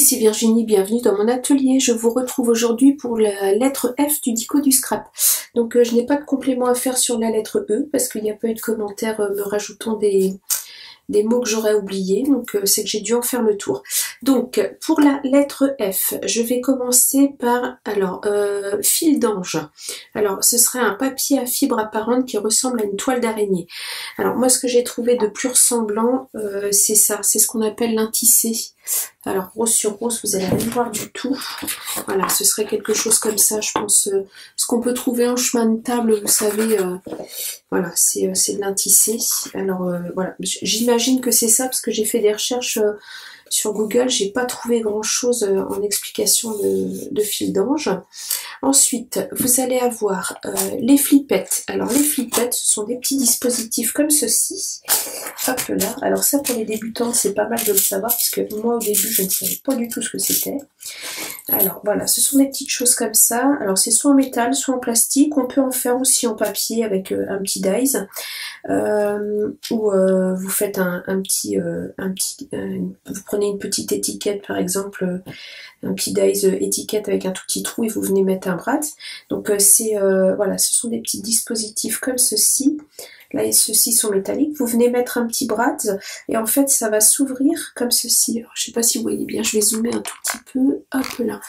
ici Virginie, bienvenue dans mon atelier. Je vous retrouve aujourd'hui pour la lettre F du dico du scrap. Donc je n'ai pas de complément à faire sur la lettre E parce qu'il n'y a pas eu de commentaire me rajoutant des mots que j'aurais oubliés, donc c'est que j'ai dû en faire le tour. Donc pour la lettre F, je vais commencer par fil d'ange. Alors ce serait un papier à fibre apparente qui ressemble à une toile d'araignée. Alors moi ce que j'ai trouvé de plus ressemblant, c'est ça, c'est ce qu'on appelle l'intissé. Alors rose sur rose, vous allez rien voir du tout. Voilà, ce serait quelque chose comme ça, je pense. Ce qu'on peut trouver en chemin de table, vous savez, voilà, c'est de l'intissé. Alors voilà, j'imagine que c'est ça parce que j'ai fait des recherches sur Google, j'ai pas trouvé grand chose en explication de fil d'ange. Ensuite, vous allez avoir les flippettes. Alors les flippettes, ce sont des petits dispositifs comme ceci. Hop là. Alors ça pour les débutants, c'est pas mal de le savoir parce que moi au début je ne savais pas du tout ce que c'était. Alors voilà, ce sont des petites choses comme ça. Alors c'est soit en métal, soit en plastique. On peut en faire aussi en papier avec un petit dies. Ou vous faites vous prenez une petite étiquette par exemple, un petit dies étiquette avec un tout petit trou et vous venez mettre un brad. Donc voilà, ce sont des petits dispositifs comme ceci. Là, ceux-ci sont métalliques. Vous venez mettre un petit brad et en fait, ça va s'ouvrir comme ceci. Alors, je sais pas si vous voyez bien, je vais zoomer un tout petit peu. Hop là.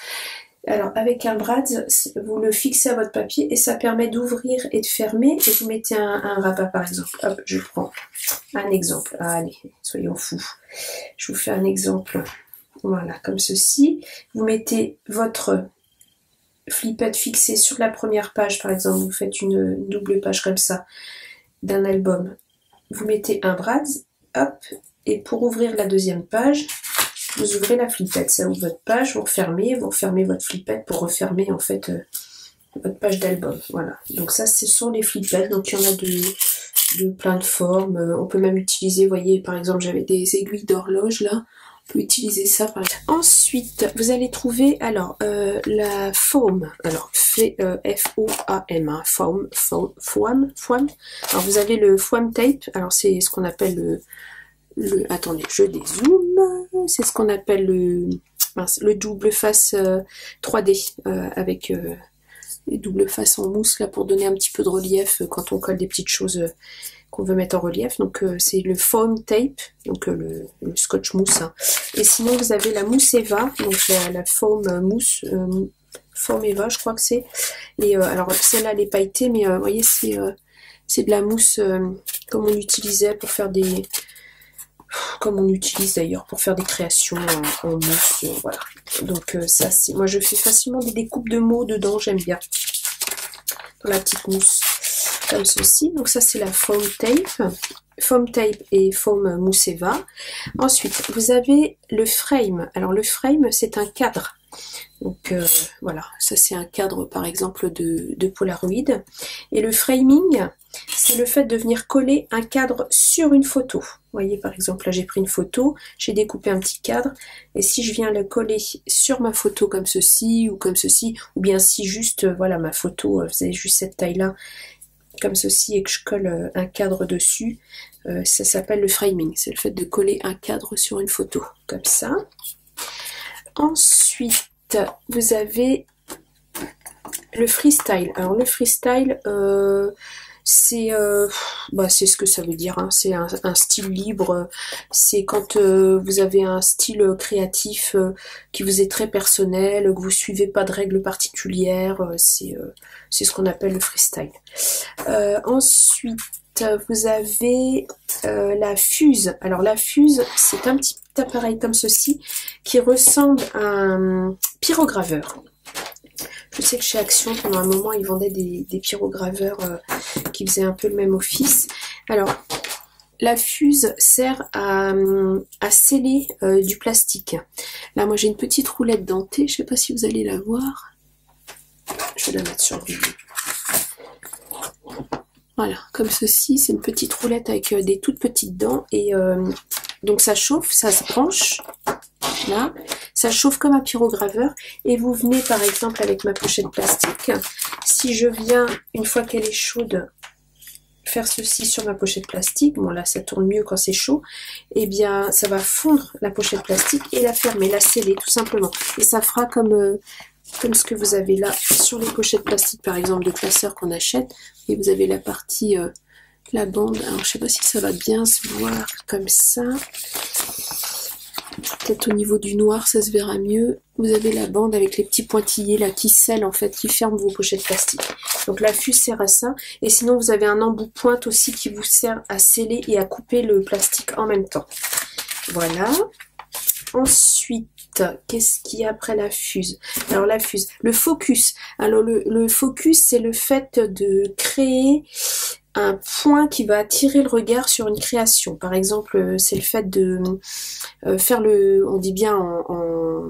Alors, avec un brad, vous le fixez à votre papier et ça permet d'ouvrir et de fermer. Et vous mettez un rabat, par exemple. Hop, je prends un exemple. Allez, soyons fous. Je vous fais un exemple. Voilà, comme ceci. Vous mettez votre flippette fixée sur la première page, par exemple. Vous faites une double page comme ça d'un album. Vous mettez un brad, hop, et pour ouvrir la deuxième page, vous ouvrez la flippette, ça ouvre votre page, vous refermez votre flippette pour refermer en fait votre page d'album. Voilà, donc ça ce sont les flippettes, donc il y en a de plein de formes. On peut même utiliser, vous voyez par exemple j'avais des aiguilles d'horloge là, on peut utiliser ça par exemple. Ensuite vous allez trouver alors la foam, alors F-O-A-M, hein, foam. Alors vous avez le foam tape, alors c'est ce qu'on appelle attendez, je dézoome, c'est ce qu'on appelle le double face 3D avec les doubles faces en mousse là pour donner un petit peu de relief quand on colle des petites choses qu'on veut mettre en relief. Donc c'est le foam tape, donc le scotch mousse. Hein. Et sinon vous avez la mousse Eva, donc la foam mousse, foam Eva je crois que c'est. Et alors celle-là elle est pailletée, mais vous voyez c'est de la mousse comme on utilisait pour faire comme on utilise d'ailleurs pour faire des créations en mousse, voilà. Donc ça c'est, moi je fais facilement des découpes de mots dedans, j'aime bien, dans la petite mousse, comme ceci. Donc ça c'est la foam tape et foam mousse Eva. Ensuite vous avez le frame, alors le frame c'est un cadre. Donc voilà, ça c'est un cadre par exemple de Polaroid. Et le framing, c'est le fait de venir coller un cadre sur une photo. Vous voyez par exemple là j'ai pris une photo, j'ai découpé un petit cadre, et si je viens le coller sur ma photo comme ceci, ou bien si juste voilà ma photo faisait juste cette taille là, comme ceci, et que je colle un cadre dessus, ça s'appelle le framing, c'est le fait de coller un cadre sur une photo, comme ça. Ensuite, vous avez le freestyle. Alors le freestyle, c'est ce que ça veut dire. Hein. C'est un style libre. C'est quand vous avez un style créatif qui vous est très personnel, que vous suivez pas de règles particulières. C'est ce qu'on appelle le freestyle. Ensuite, vous avez la fuse. Alors la fuse, c'est un petit appareil comme ceci qui ressemble à un pyrograveur. Je sais que chez Action pendant un moment ils vendaient des pyrograveurs qui faisaient un peu le même office. Alors la fuse sert à sceller du plastique. Là moi j'ai une petite roulette dentée, je sais pas si vous allez la voir. Je vais la mettre sur le vidéo. Voilà, comme ceci, c'est une petite roulette avec des toutes petites dents et donc ça chauffe, ça se branche, là, ça chauffe comme un pyrograveur et vous venez par exemple avec ma pochette plastique, si je viens, une fois qu'elle est chaude, faire ceci sur ma pochette plastique, bon là ça tourne mieux quand c'est chaud, et bien ça va fondre la pochette plastique et la fermer, la sceller tout simplement. Et ça fera comme ce que vous avez là sur les pochettes plastiques par exemple de classeurs qu'on achète. Et vous avez la partie, la bande, alors je sais pas si ça va bien se voir comme ça. Peut-être au niveau du noir ça se verra mieux. Vous avez la bande avec les petits pointillés là qui scellent en fait, qui ferment vos pochettes plastiques. Donc la fuse sert à ça. Et sinon vous avez un embout pointe aussi qui vous sert à sceller et à couper le plastique en même temps. Voilà. Ensuite, qu'est-ce qu'il y a après la fuse? Alors la fuse, le focus. Alors le focus, c'est le fait de créer un point qui va attirer le regard sur une création. Par exemple, c'est le fait de faire on dit bien en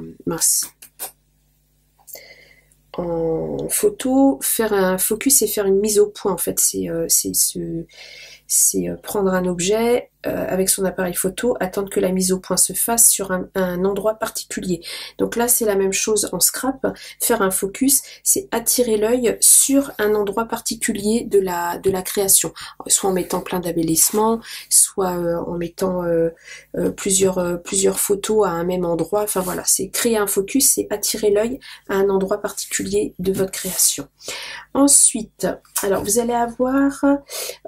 photo, faire un focus et faire une mise au point. En fait, c'est prendre un objet avec son appareil photo, attendre que la mise au point se fasse sur un endroit particulier. Donc là c'est la même chose en scrap, faire un focus c'est attirer l'œil sur un endroit particulier de la création, soit en mettant plein d'embellissements, soit en mettant plusieurs photos à un même endroit. Enfin voilà, c'est créer un focus, c'est attirer l'œil à un endroit particulier de votre création. Ensuite, alors vous allez avoir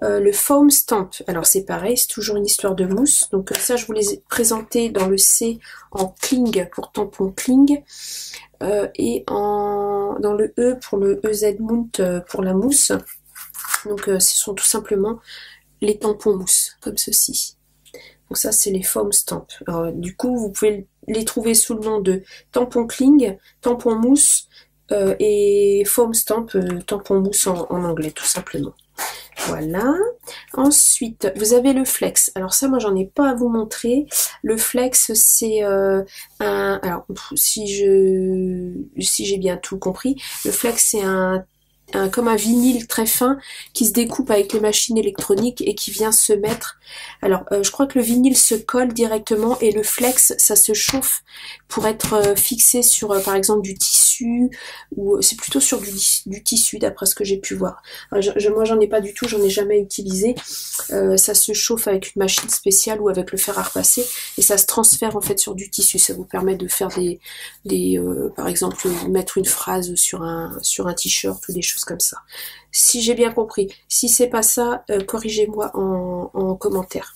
le foam stamp. Alors c'est pareil, c'est toujours une histoire de mousse. Donc ça, je vous les ai présentés dans le C en cling pour tampon cling et dans le E pour le EZ Mount pour la mousse. Donc ce sont tout simplement les tampons mousse comme ceci. Donc ça, c'est les foam stamp. Alors, du coup, vous pouvez les trouver sous le nom de tampon cling, tampon mousse et foam stamp, tampon mousse en anglais tout simplement. Voilà. Ensuite, vous avez le flex. Alors ça, moi, j'en ai pas à vous montrer. Le flex, c'est alors, si j'ai bien tout compris, le flex, c'est comme un vinyle très fin qui se découpe avec les machines électroniques et qui vient se mettre. Alors je crois que le vinyle se colle directement et le flex ça se chauffe pour être fixé sur par exemple du tissu, ou c'est plutôt sur du tissu d'après ce que j'ai pu voir. Alors, moi j'en ai pas du tout, j'en ai jamais utilisé. Ça se chauffe avec une machine spéciale ou avec le fer à repasser et ça se transfère en fait sur du tissu. Ça vous permet de faire par exemple mettre une phrase sur un t-shirt ou des choses comme ça. Si j'ai bien compris. Si c'est pas ça, corrigez-moi en commentaire.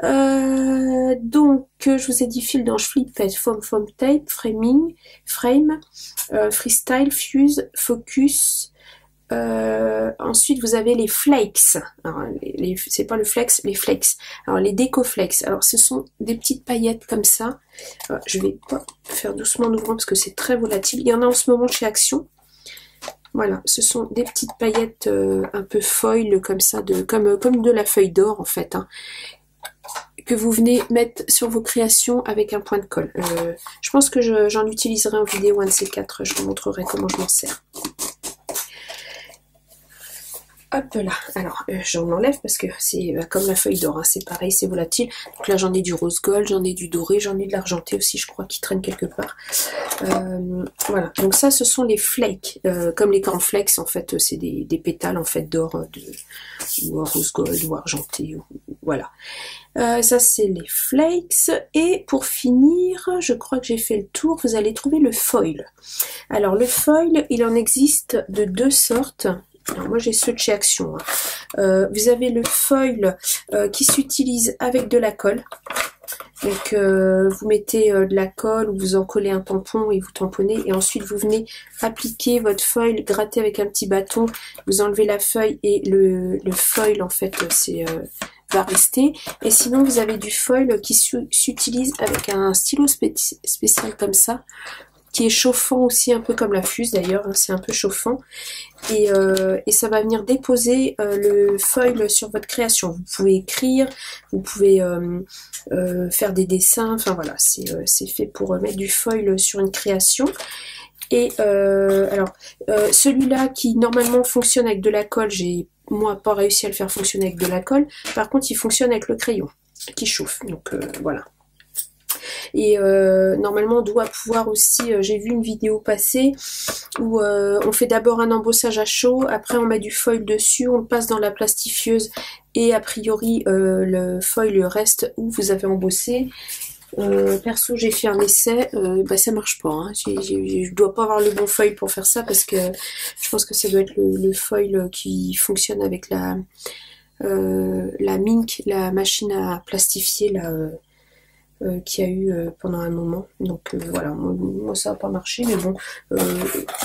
Donc, je vous ai dit fil d'ange, flip, foam tape, frame, freestyle, fuse, focus. Ensuite, vous avez les flakes. Alors, c'est pas le flex, les flakes. Alors, les décoflex. Alors, ce sont des petites paillettes comme ça. Je vais pas faire doucement en ouvrant parce que c'est très volatile. Il y en a en ce moment chez Action. Voilà, ce sont des petites paillettes un peu foil comme ça, comme de la feuille d'or en fait, hein, que vous venez mettre sur vos créations avec un point de colle. Je pense que j'en utiliserai en vidéo un de ces quatre, je vous montrerai comment je m'en sers. Hop là, alors j'en enlève parce que c'est comme la feuille d'or, hein, c'est pareil, c'est volatile. Donc là j'en ai du rose gold, j'en ai du doré, j'en ai de l'argenté aussi, je crois, qui traîne quelque part. Voilà, donc ça ce sont les flakes, comme les cornflakes en fait, c'est des pétales en fait d'or, ou rose gold ou argenté, voilà. Ça c'est les flakes, et pour finir, je crois que j'ai fait le tour, vous allez trouver le foil. Alors le foil, il en existe de deux sortes. Alors moi j'ai ceux de chez Action. Hein. Vous avez le foil qui s'utilise avec de la colle. Donc vous mettez de la colle ou vous en collez un tampon et vous tamponnez. Et ensuite vous venez appliquer votre foil, gratter avec un petit bâton. Vous enlevez la feuille et le foil en fait va rester. Et sinon vous avez du foil qui s'utilise avec un stylo spécial comme ça, qui est chauffant aussi, un peu comme la fuse d'ailleurs, hein, c'est un peu chauffant, et ça va venir déposer le foil sur votre création. Vous pouvez écrire, vous pouvez faire des dessins, enfin voilà, c'est fait pour mettre du foil sur une création. Et alors, celui-là qui normalement fonctionne avec de la colle, j'ai moi pas réussi à le faire fonctionner avec de la colle, par contre il fonctionne avec le crayon qui chauffe, donc voilà. Et normalement on doit pouvoir aussi, j'ai vu une vidéo passer où on fait d'abord un embossage à chaud, après on met du foil dessus, on le passe dans la plastifieuse et a priori le foil reste où vous avez embossé. Perso j'ai fait un essai, bah ça marche pas, hein. Je dois pas avoir le bon foil pour faire ça parce que je pense que ça doit être le foil qui fonctionne avec la Mink, la machine à plastifier là, qu'il y a eu pendant un moment. Donc voilà, moi ça n'a pas marché, mais bon,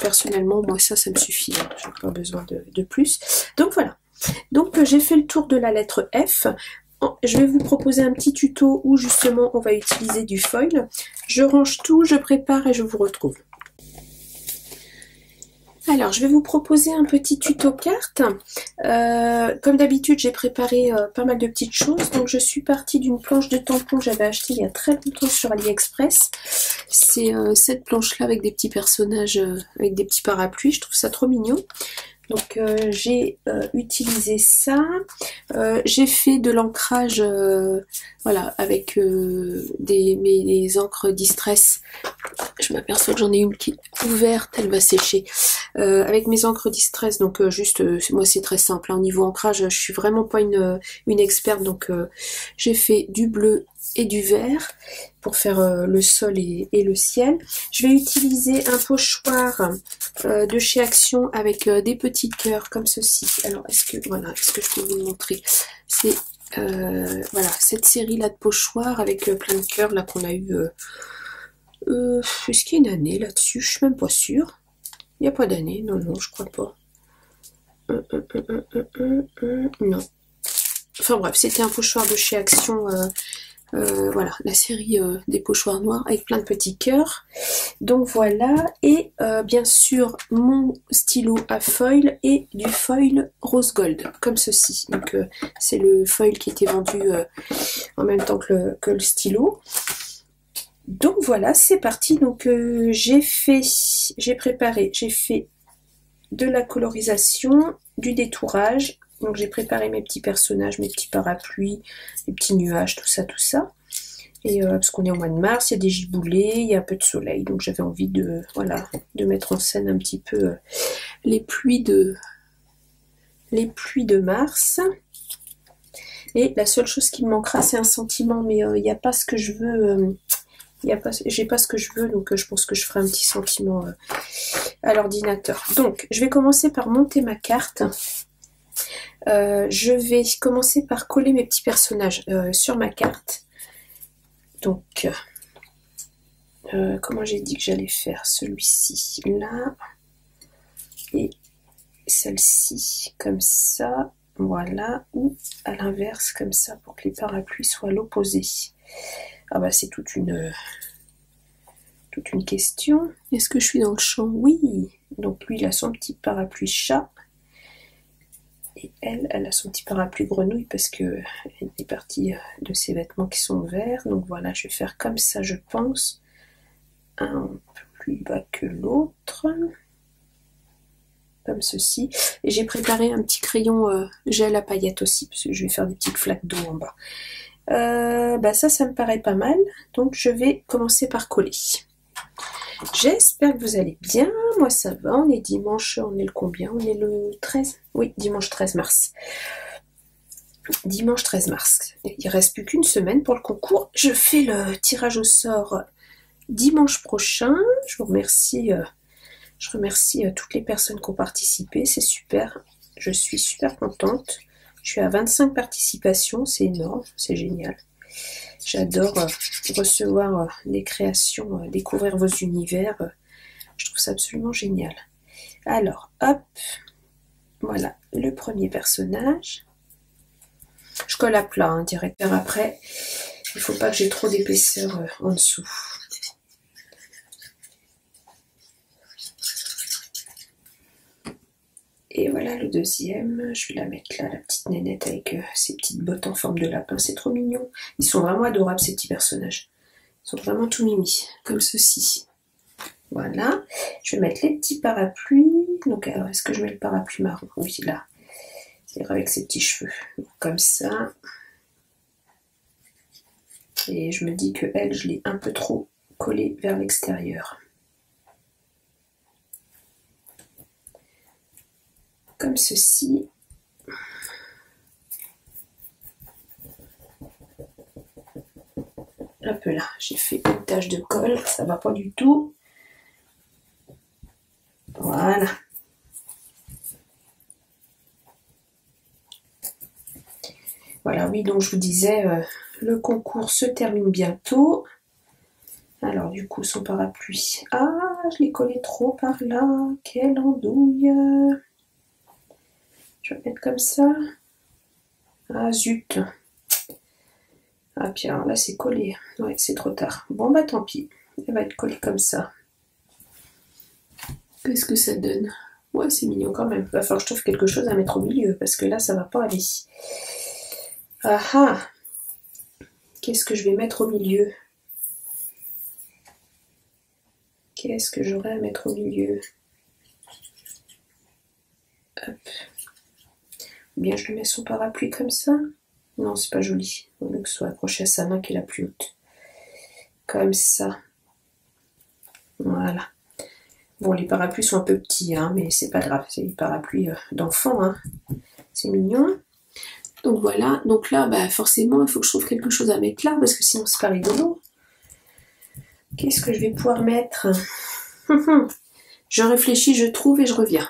personnellement moi ça me suffit, hein. J'ai pas besoin de plus. Donc voilà, donc j'ai fait le tour de la lettre F. Je vais vous proposer un petit tuto où justement on va utiliser du foil. Je range tout, je prépare et je vous retrouve. Alors, je vais vous proposer un petit tuto carte. Comme d'habitude, j'ai préparé pas mal de petites choses. Donc, je suis partie d'une planche de tampon que j'avais achetée il y a très longtemps sur AliExpress. C'est cette planche-là avec des petits personnages, avec des petits parapluies. Je trouve ça trop mignon. Donc j'ai utilisé ça, j'ai fait de l'ancrage voilà, avec mes encres Distress. Je m'aperçois que j'en ai une qui est ouverte, elle va sécher. Avec mes encres Distress, donc juste, moi c'est très simple, hein. Au niveau ancrage, je suis vraiment pas une experte, donc j'ai fait du bleu et du vert pour faire le sol et le ciel. Je vais utiliser un pochoir de chez Action avec des petits cœurs comme ceci. Alors est-ce que je peux vous le montrer? C'est voilà, cette série là de pochoirs avec plein de cœurs là qu'on a eu. Est-ce qu'il y a une année là-dessus? Je suis même pas sûre. Il n'y a pas d'année, non, je crois pas. Non. Enfin bref, c'était un pochoir de chez Action. Voilà, la série des pochoirs noirs avec plein de petits cœurs. Donc voilà, et bien sûr mon stylo à foil et du foil rose gold, comme ceci. Donc c'est le foil qui était vendu en même temps que le stylo. Donc voilà, c'est parti. Donc j'ai fait de la colorisation, du détourage. Donc j'ai préparé mes petits personnages, mes petits parapluies, les petits nuages, tout ça. Et parce qu'on est au mois de mars, il y a des giboulées, il y a un peu de soleil, donc j'avais envie de mettre en scène un petit peu les pluies de mars. Et la seule chose qui me manquera, c'est un sentiment, mais il n'y a pas ce que je veux. J'ai pas ce que je veux, donc je pense que je ferai un petit sentiment à l'ordinateur. Donc je vais commencer par monter ma carte. Je vais commencer par coller mes petits personnages sur ma carte. Donc, comment j'ai dit que j'allais faire? Celui-ci là, et celle-ci comme ça, voilà, ou à l'inverse comme ça pour que les parapluies soient à l'opposé. Ah bah c'est toute une question. Est-ce que je suis dans le champ? Oui. Donc lui il a son petit parapluie chat. Et elle a son petit parapluie grenouille parce que elle est partie de ses vêtements qui sont verts. Donc voilà, je vais faire comme ça, je pense. Un peu plus bas que l'autre. Comme ceci. Et j'ai préparé un petit crayon gel à paillettes aussi, parce que je vais faire des petites flaques d'eau en bas. Bah ça me paraît pas mal. Donc je vais commencer par coller. J'espère que vous allez bien, moi ça va, on est dimanche, on est le combien? On est le 13? Oui, dimanche 13 mars. Dimanche 13 mars. Il reste plus qu'une semaine pour le concours. Je fais le tirage au sort dimanche prochain. Je remercie toutes les personnes qui ont participé, c'est super. Je suis super contente. Je suis à 25 participations, c'est énorme, c'est génial. J'adore recevoir des créations, découvrir vos univers. Je trouve ça absolument génial. Alors, hop, voilà le premier personnage. Je colle à plat, hein, direct. Après, il ne faut pas que j'ai trop d'épaisseur en dessous. Et voilà le deuxième, je vais la mettre là, la petite nénette avec ses petites bottes en forme de lapin, c'est trop mignon. Ils sont vraiment adorables ces petits personnages. Ils sont vraiment tout mimi, comme ceci. Voilà, je vais mettre les petits parapluies. Donc alors, est-ce que je mets le parapluie marron? Oui, là. C'est avec ses petits cheveux. Donc, comme ça. Et je me dis que elle, je l'ai un peu trop collée vers l'extérieur. Comme ceci. Hop là, j'ai fait une tache de colle, ça va pas du tout. Voilà. Voilà, oui, donc je vous disais, le concours se termine bientôt. Alors du coup, son parapluie. Ah, je l'ai collé trop par là. Quelle andouille. Je vais le mettre comme ça. Ah, zut. Ah, puis alors là, c'est collé. Ouais, c'est trop tard. Bon, bah tant pis. Elle va être collée comme ça. Qu'est-ce que ça donne? Ouais, c'est mignon quand même. Va falloir que je trouve quelque chose à mettre au milieu, parce que là, ça va pas aller. Ah ah! Qu'est-ce que je vais mettre au milieu? Qu'est-ce que j'aurai à mettre au milieu? Hop. Ou bien je lui mets son parapluie comme ça? Non, c'est pas joli. Il vaut mieux que ce soit accroché à sa main qui est la plus haute. Comme ça. Voilà. Bon, les parapluies sont un peu petits, hein, mais c'est pas grave. C'est des parapluies d'enfants. Hein. C'est mignon. Donc voilà. Donc là, bah, forcément, il faut que je trouve quelque chose à mettre là, parce que sinon c'est pas rigolo. Qu'est-ce que je vais pouvoir mettre? Je réfléchis, je trouve et je reviens.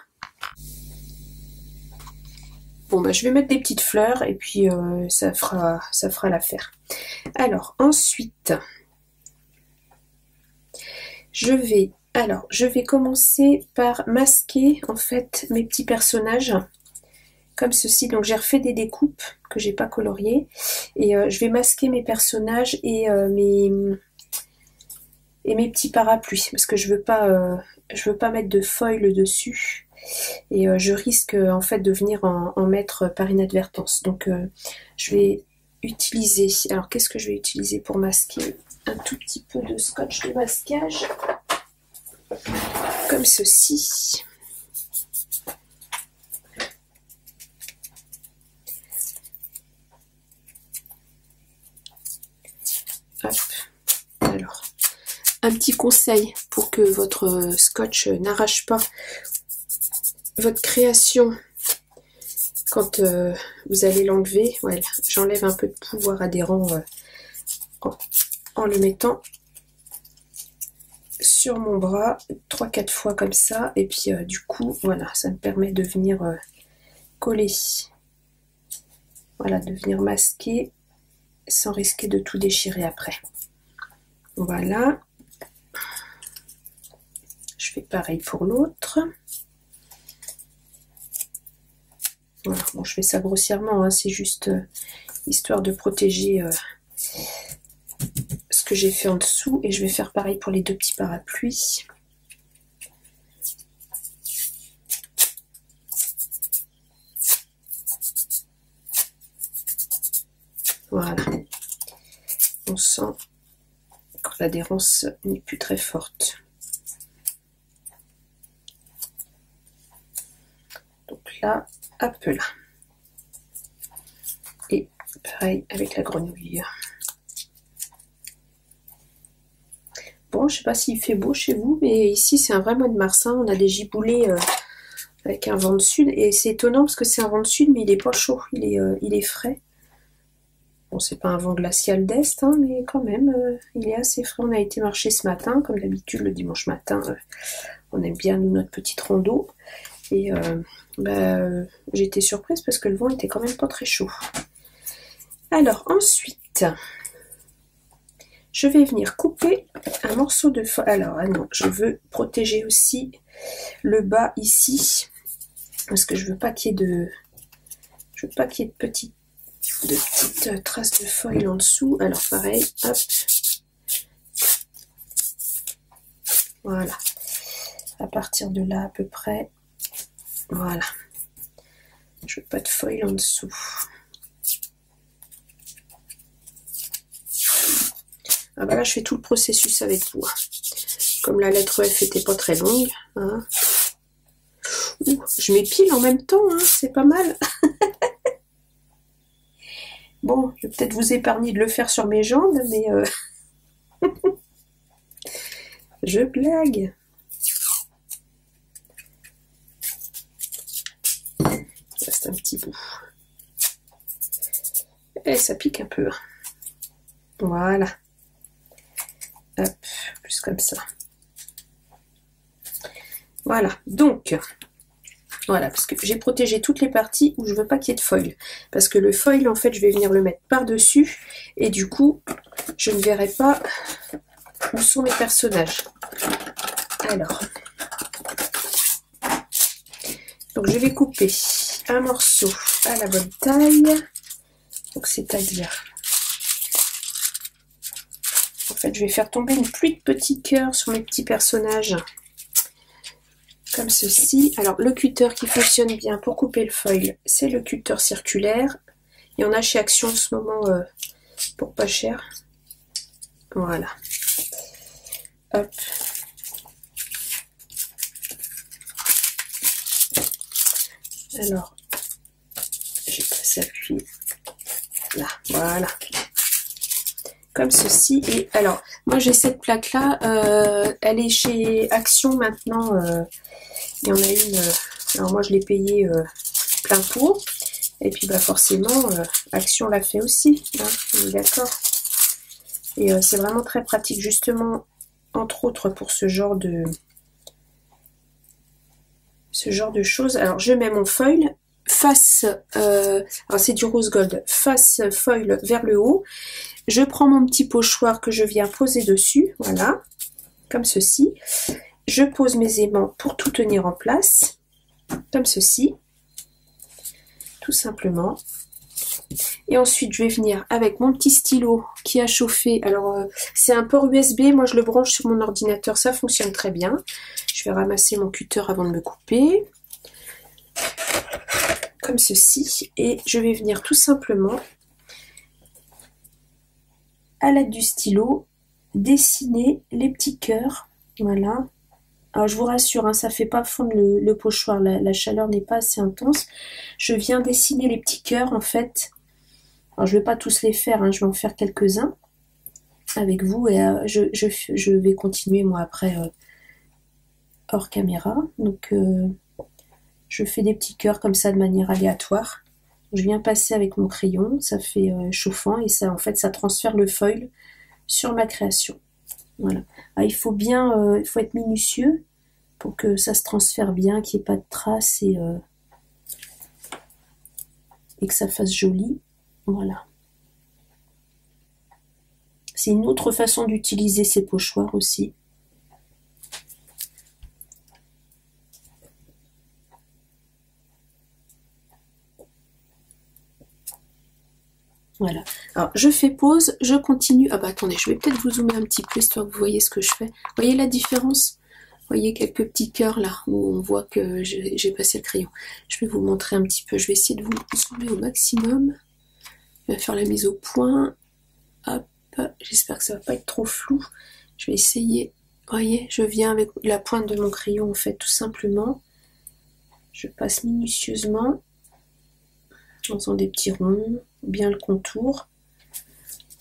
Bon, bah, je vais mettre des petites fleurs et puis ça fera l'affaire. Alors, ensuite, je vais commencer par masquer en fait mes petits personnages comme ceci. Donc, j'ai refait des découpes que j'ai pas coloriées et je vais masquer mes personnages et mes petits parapluies parce que je veux pas mettre de foil dessus. Et je risque en fait de venir en mettre par inadvertance. Donc je vais utiliser, alors qu'est-ce que je vais utiliser pour masquer? Un tout petit peu de scotch de masquage, comme ceci. Hop. Alors, un petit conseil pour que votre scotch n'arrache pas votre création quand vous allez l'enlever. Ouais, j'enlève un peu de pouvoir adhérent en le mettant sur mon bras 3-4 fois comme ça, et puis du coup voilà, ça me permet de venir coller, voilà, de venir masquer sans risquer de tout déchirer après. Voilà, je fais pareil pour l'autre. Voilà. Bon, je fais ça grossièrement, hein, c'est juste histoire de protéger ce que j'ai fait en dessous, et je vais faire pareil pour les deux petits parapluies. Voilà. On sent que l'adhérence n'est plus très forte. Donc là, hop là. Et pareil avec la grenouille. Bon, je sais pas s'il fait beau chez vous, mais ici c'est un vrai mois de mars. Hein. On a des giboulées avec un vent de sud, et c'est étonnant parce que c'est un vent de sud, mais il est pas chaud, il est frais. Bon, c'est pas un vent glacial d'est, hein, mais quand même, il est assez frais. On a été marcher ce matin, comme d'habitude le dimanche matin. On aime bien nous notre petite rando, et j'ai été surprise parce que le vent était quand même pas très chaud. Alors ensuite, je vais venir couper un morceau de feuille. Alors, ah non, je veux protéger aussi le bas ici, parce que je veux pas qu'il y ait de petites traces de feuilles en dessous. Alors pareil, hop, voilà, à partir de là à peu près, voilà, je veux pas de feuilles en dessous. Ah bah là je fais tout le processus avec vous, comme la lettre F était pas très longue, hein. Ouh, je m'épile en même temps, hein, c'est pas mal. Bon, je vais peut-être vous épargner de le faire sur mes jambes, mais je blague. Il reste un petit bout. Et ça pique un peu. Voilà. Hop, plus comme ça. Voilà, donc, voilà, parce que j'ai protégé toutes les parties où je veux pas qu'il y ait de foil. Parce que le foil, en fait, je vais venir le mettre par-dessus. Et du coup, je ne verrai pas où sont mes personnages. Alors, donc je vais couper un morceau à la bonne taille. Donc, c'est-à-dire... En fait, je vais faire tomber une pluie de petits cœurs sur mes petits personnages. Comme ceci. Alors, le cutter qui fonctionne bien pour couper le foil, c'est le cutter circulaire. Il y en a chez Action en ce moment pour pas cher. Voilà. Hop. Alors, j'ai passé appui. Là, voilà. Comme ceci. Et alors, moi j'ai cette plaque là, elle est chez Action maintenant. Il y en a une, alors moi je l'ai payée plein pot. Et puis bah forcément, Action l'a fait aussi, hein, on est d'accord. Et c'est vraiment très pratique, justement, entre autres pour ce genre de choses. Alors je mets mon foil face, alors c'est du rose gold, face foil vers le haut. Je prends mon petit pochoir que je viens poser dessus, voilà, comme ceci. Je pose mes aimants pour tout tenir en place, comme ceci, tout simplement. Et ensuite, je vais venir avec mon petit stylo qui a chauffé. Alors, c'est un port USB, moi je le branche sur mon ordinateur, ça fonctionne très bien. Je vais ramasser mon cutter avant de me couper, comme ceci. Et je vais venir tout simplement, à l'aide du stylo, dessiner les petits cœurs, voilà. Alors je vous rassure, hein, ça ne fait pas fondre le pochoir, la chaleur n'est pas assez intense. Je viens dessiner les petits cœurs en fait. Alors je ne vais pas tous les faire, hein, je vais en faire quelques-uns avec vous et je vais continuer moi après hors caméra. Donc je fais des petits cœurs comme ça de manière aléatoire. Je viens passer avec mon crayon, ça fait chauffant et ça en fait ça transfère le foil sur ma création. Voilà. Alors, il faut être minutieux pour que ça se transfère bien, qu'il n'y ait pas de traces et que ça fasse joli. Voilà. C'est une autre façon d'utiliser ces pochoirs aussi. Voilà. Alors, je fais pause, je continue. Ah bah attendez, je vais peut-être vous zoomer un petit peu, histoire que vous voyez ce que je fais. Vous voyez la différence? Vous voyez quelques petits cœurs là, où on voit que j'ai passé le crayon. Je vais vous montrer un petit peu. Je vais essayer de vous zoomer au maximum. Je vais faire la mise au point. Hop, j'espère que ça va pas être trop flou. Je vais essayer. Vous voyez, je viens avec la pointe de mon crayon, en fait, tout simplement. Je passe minutieusement, en faisant des petits ronds, bien le contour.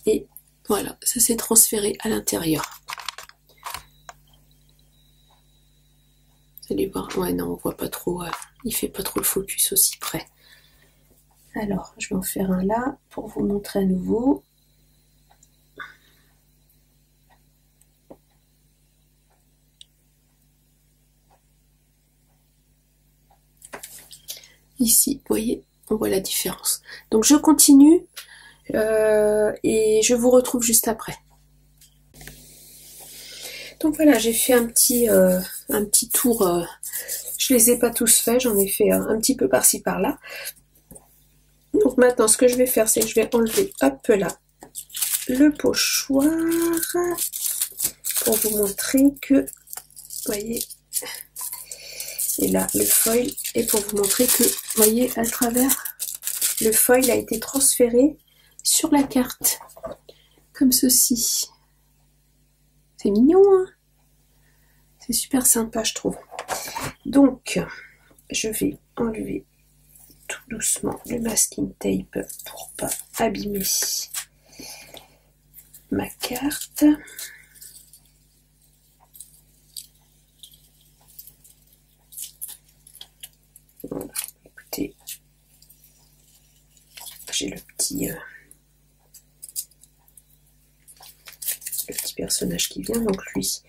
Et voilà, ça s'est transféré à l'intérieur. Vous allez voir, ouais, non, on voit pas trop, il fait pas trop le focus aussi près. Alors, je vais en faire un là, pour vous montrer à nouveau. Ici, vous voyez, on voit la différence. Donc je continue et je vous retrouve juste après. Donc voilà, j'ai fait un petit tour. Je les ai pas tous faits, j'en ai fait un petit peu par-ci par-là. Donc maintenant, ce que je vais faire, c'est que je vais enlever, hop là, le pochoir pour vous montrer que, vous voyez, et là le foil, et pour vous montrer que, vous voyez, à travers, le foil a été transféré sur la carte, comme ceci. C'est mignon, hein? C'est super sympa, je trouve. Donc, je vais enlever tout doucement le masking tape pour pas abîmer ma carte. Voilà, écoutez, j'ai le petit personnage qui vient, donc lui,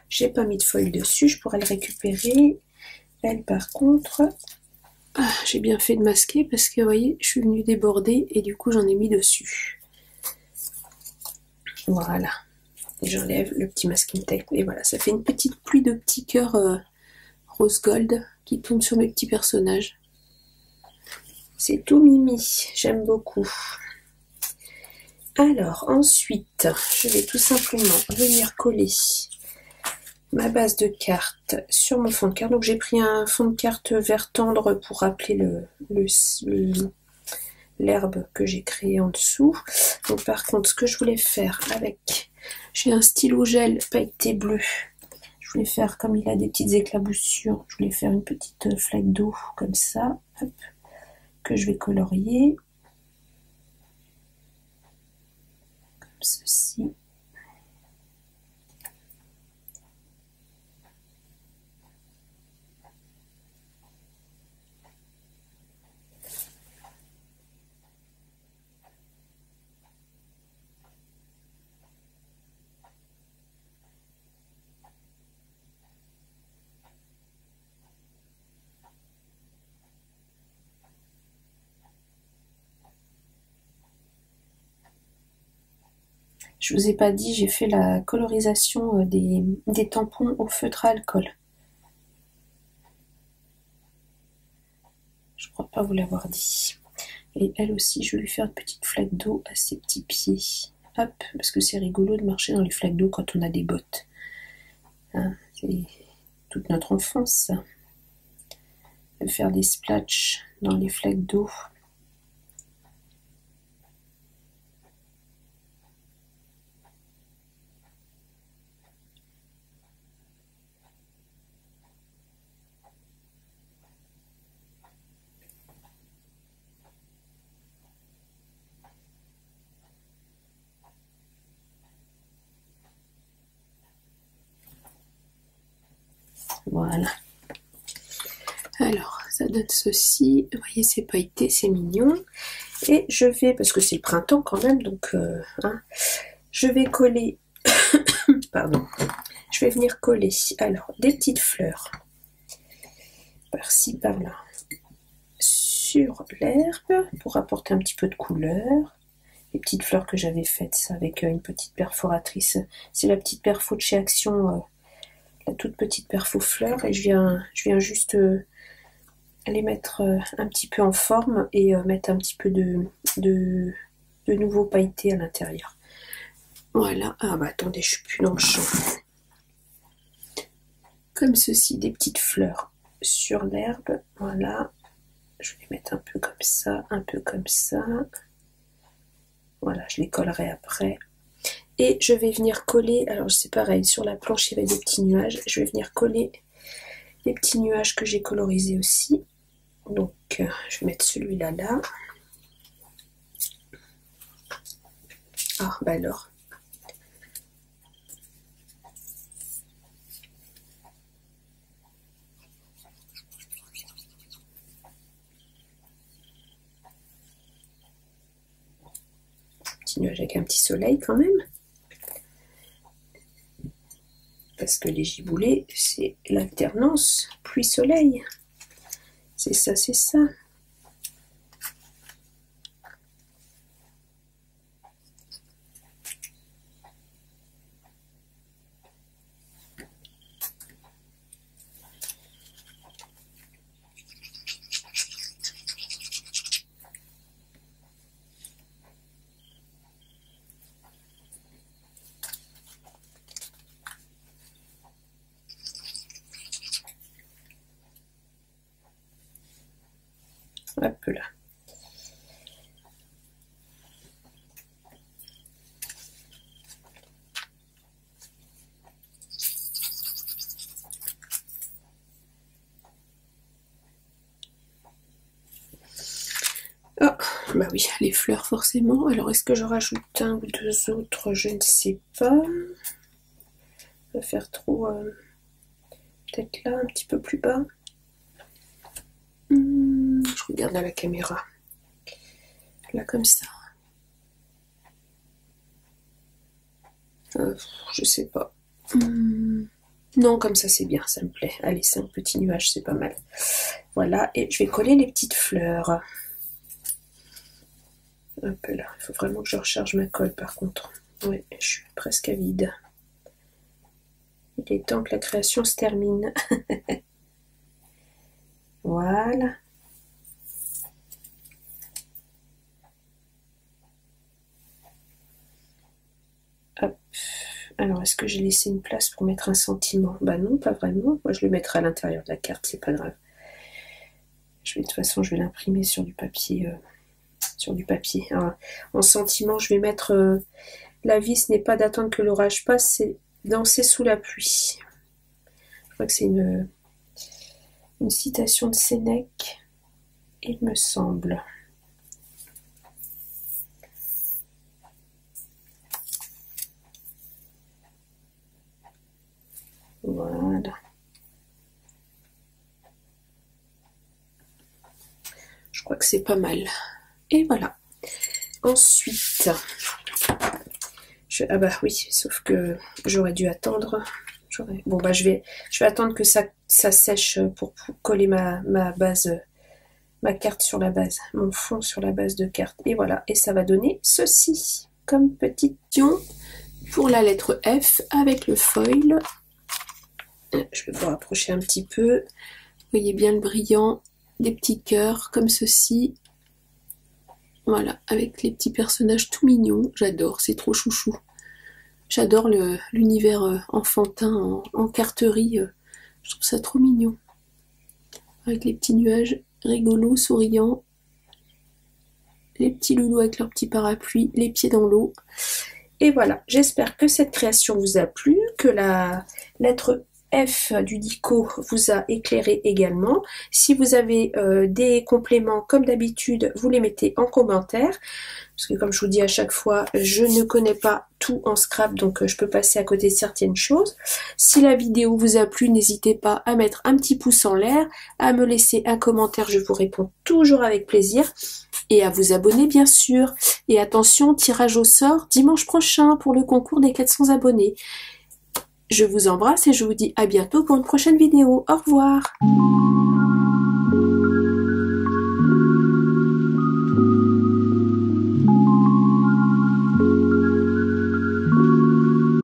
j'ai pas mis de foil dessus, je pourrais le récupérer. Elle, par contre, j'ai bien fait de masquer parce que vous voyez, je suis venue déborder et du coup j'en ai mis dessus. Voilà, et j'enlève le petit masking tape et voilà, ça fait une petite pluie de petits cœurs rose gold qui tombent sur mes petits personnages. C'est tout mimi, j'aime beaucoup. Alors ensuite, je vais tout simplement venir coller ma base de cartes sur mon fond de carte. Donc j'ai pris un fond de carte vert tendre pour rappeler l'herbe que j'ai créée en dessous. Donc par contre, ce que je voulais faire avec, j'ai un stylo gel pailleté bleu. Je voulais faire, comme il a des petites éclaboussures, je voulais faire une petite flaque d'eau comme ça, hop, que je vais colorier. Comme ceci. Je vous ai pas dit, j'ai fait la colorisation des tampons au feutre à alcool. Je crois pas vous l'avoir dit. Et elle aussi, je vais lui faire une petite flaque d'eau à ses petits pieds. Hop, parce que c'est rigolo de marcher dans les flaques d'eau quand on a des bottes. Hein, c'est toute notre enfance, ça. De faire des splatchs dans les flaques d'eau. Voilà. Alors, ça donne ceci. Vous voyez, c'est pailleté, c'est mignon. Et je vais, parce que c'est le printemps quand même, donc hein, je vais coller, pardon, je vais venir coller, alors, des petites fleurs, par-ci, par-là, sur l'herbe, pour apporter un petit peu de couleur. Les petites fleurs que j'avais faites avec une petite perforatrice, c'est la petite perfo de chez Action, la toute petite perfo fleur, et je viens juste les mettre un petit peu en forme et mettre un petit peu de nouveau pailleté à l'intérieur. Voilà, ah bah attendez, je suis plus dans le champ. Comme ceci, des petites fleurs sur l'herbe, voilà. Je vais les mettre un peu comme ça, un peu comme ça. Voilà, je les collerai après. Et je vais venir coller, alors c'est pareil, sur la planche il y avait des petits nuages, je vais venir coller les petits nuages que j'ai colorisés aussi. Donc je vais mettre celui-là là. Ah bah alors. Petit nuage avec un petit soleil quand même. Parce que les giboulées, c'est l'alternance pluie-soleil. C'est ça, c'est ça. Hop là. Bah oui, les fleurs forcément. Alors est-ce que je rajoute un ou deux autres? Je ne sais pas. On va faire trop... peut-être là, un petit peu plus bas. Je regarde à la caméra. Là comme ça. Je sais pas. Non, comme ça c'est bien, ça me plaît. Allez, 5 petits nuages, c'est pas mal. Voilà, et je vais coller les petites fleurs. Un peu là, il faut vraiment que je recharge ma colle par contre. Oui, je suis presque à vide. Il est temps que la création se termine. Voilà. Hop. Alors, est-ce que j'ai laissé une place pour mettre un sentiment? Bah non, pas vraiment. Moi, je le mettrai à l'intérieur de la carte, c'est pas grave. De toute façon, je vais l'imprimer sur du papier. Alors, en sentiment, je vais mettre... la vie, ce n'est pas d'attendre que l'orage passe, c'est danser sous la pluie. Je crois que c'est une citation de Sénèque, il me semble. Voilà. Je crois que c'est pas mal. Et voilà. Ensuite, ah bah oui, sauf que j'aurais dû attendre. Bon bah je vais attendre que ça sèche pour coller ma base, ma carte sur la base, mon fond sur la base de carte. Et voilà, et ça va donner ceci comme petit pion pour la lettre F avec le foil. Je vais vous rapprocher un petit peu. Vous voyez bien le brillant, des petits cœurs comme ceci. Voilà, avec les petits personnages tout mignons. J'adore, c'est trop chouchou. J'adore l'univers enfantin en carterie. Je trouve ça trop mignon. Avec les petits nuages rigolos, souriants. Les petits loulous avec leur petit parapluie, les pieds dans l'eau. Et voilà, j'espère que cette création vous a plu, que la lettre F du dico vous a éclairé également. Si vous avez des compléments, comme d'habitude, vous les mettez en commentaire. Parce que comme je vous dis à chaque fois, je ne connais pas tout en scrap, donc je peux passer à côté de certaines choses. Si la vidéo vous a plu, n'hésitez pas à mettre un petit pouce en l'air, à me laisser un commentaire, je vous réponds toujours avec plaisir. Et à vous abonner bien sûr. Et attention, tirage au sort dimanche prochain pour le concours des 400 abonnés. Je vous embrasse et je vous dis à bientôt pour une prochaine vidéo. Au revoir.